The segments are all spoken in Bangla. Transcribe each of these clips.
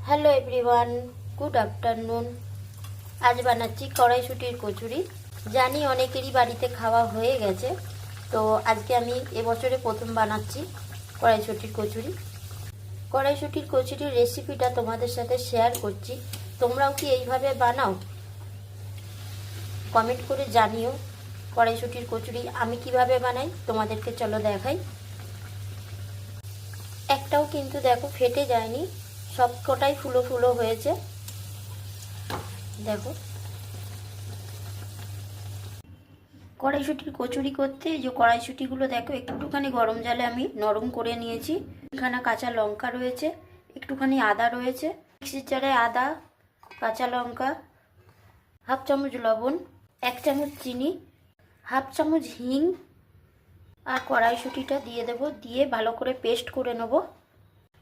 Hello everyone, good afternoon. আজ বানাচ্ছি কড়াইশুঁটির কচুরি। জানি অনেকেরই বাড়িতে খাওয়া হয়ে গেছে, তো আজকে আমি এবছরে প্রথম বানাচ্ছি কড়াইশুঁটির কচুরি। কড়াইশুঁটির কচুরির রেসিপিটা তোমাদের সাথে শেয়ার করছি। তোমরাও কি এইভাবে বানাও? কমেন্ট করে জানিও কড়াইশুঁটির কচুরি আমি কিভাবে বানাই, তোমাদেরকে চলো দেখাই। একটাও কিন্তু দেখো ফেটে যায়নি, সব কটাই ফুলো ফুলো হয়েছে। দেখো, কড়াইশুঁটির কচুরি করতে এই যে কড়াইশুঁটিগুলো দেখো একটুখানি গরম জলে আমি নরম করে নিয়েছি। এখানে কাঁচা লঙ্কা রয়েছে, একটুখানি আদা রয়েছে, মিক্সির জারে আদা, কাঁচা লঙ্কা, হাফ চামচ লবণ, 1 চামচ চিনি, হাফ চামচ হিং আর কড়াইশুঁটিটা দিয়ে দেবো, দিয়ে ভালো করে পেস্ট করে নেব।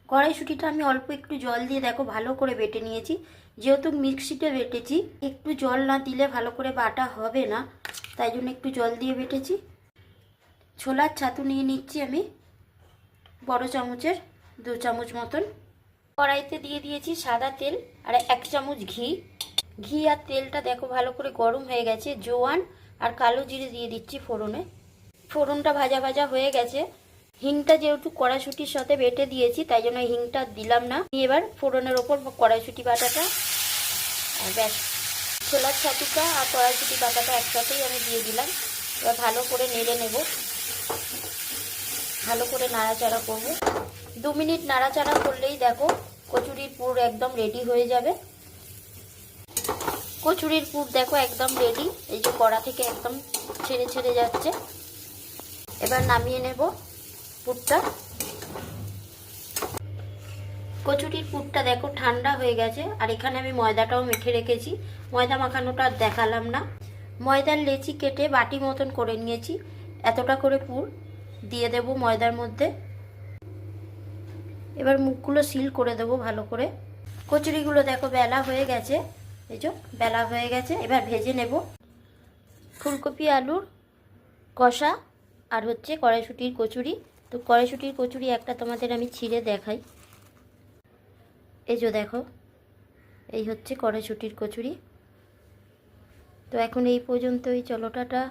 কড়াইশুঁটিটা আমি অল্প একটু জল দিয়ে দেখো ভালো করে বেটে নিয়েছি। যেহেতু মিক্সিতে বেটেছি, একটু জল না দিলে ভালো করে বাটা হবে না, তাই জন্য একটু জল দিয়ে বেটেছি। ছোলার ছাতু নিয়ে নিচ্ছি আমি বড় চামচের 2 চামচ মতন। কড়াইতে দিয়ে দিয়েছি সাদা তেল আর 1 চামচ ঘি। ঘি আর তেলটা দেখো ভালো করে গরম হয়ে গেছে। জোয়ান আর কালো জিরে দিয়ে দিচ্ছি ফোড়নে। ফোড়নটা ভাজা ভাজা হয়ে গেছে। হিংটা যেহেতু কড়াইশুঁটির সাথে বেটে দিয়েছি, তাই জন্য হিংটা দিলাম না। এবার ফোড়নের ওপর কড়াইশুঁটি বাটাটা আর ব্যাস, ছোলার ছাতুটা আর কড়াইশুঁটি বাটাটা একসাথেই আমি দিয়ে দিলাম। এবার ভালো করে নেড়ে নেব, ভালো করে নাড়াচাড়া করব। 2 মিনিট নাড়াচাড়া করলেই দেখো কচুরির পুর একদম রেডি হয়ে যাবে। কচুরির পুর দেখো একদম রেডি, এই যে কড়া থেকে একদম ছেড়ে ছেড়ে যাচ্ছে। এবার নামিয়ে নেব পুরটা। কচুরির পুরটা দেখো ঠান্ডা হয়ে গেছে, আর এখানে আমি ময়দাটাও মেখে রেখেছি। ময়দা মাখানোটা আর দেখালাম না। ময়দার লেচি কেটে বাটি মতন করে নিয়েছি। এতটা করে পুর দিয়ে দেব ময়দার মধ্যে। এবার মুখগুলো সিল করে দেব ভালো করে। কচুরিগুলো দেখো বেলা হয়ে গেছে, এই যে বেলা হয়ে গেছে। এবার ভেজে নেব। ফুলকপি আলুর কষা আর হচ্ছে কড়াইশুঁটির কচুরি। তো কড়াইশুঁটির কচুরি একটা তোমাদের আমি ছিঁড়ে দেখাই। এই যে দেখো, এই হচ্ছে কড়াইশুঁটির কচুরি। তো এখন এই পর্যন্তই, চলো টাটা।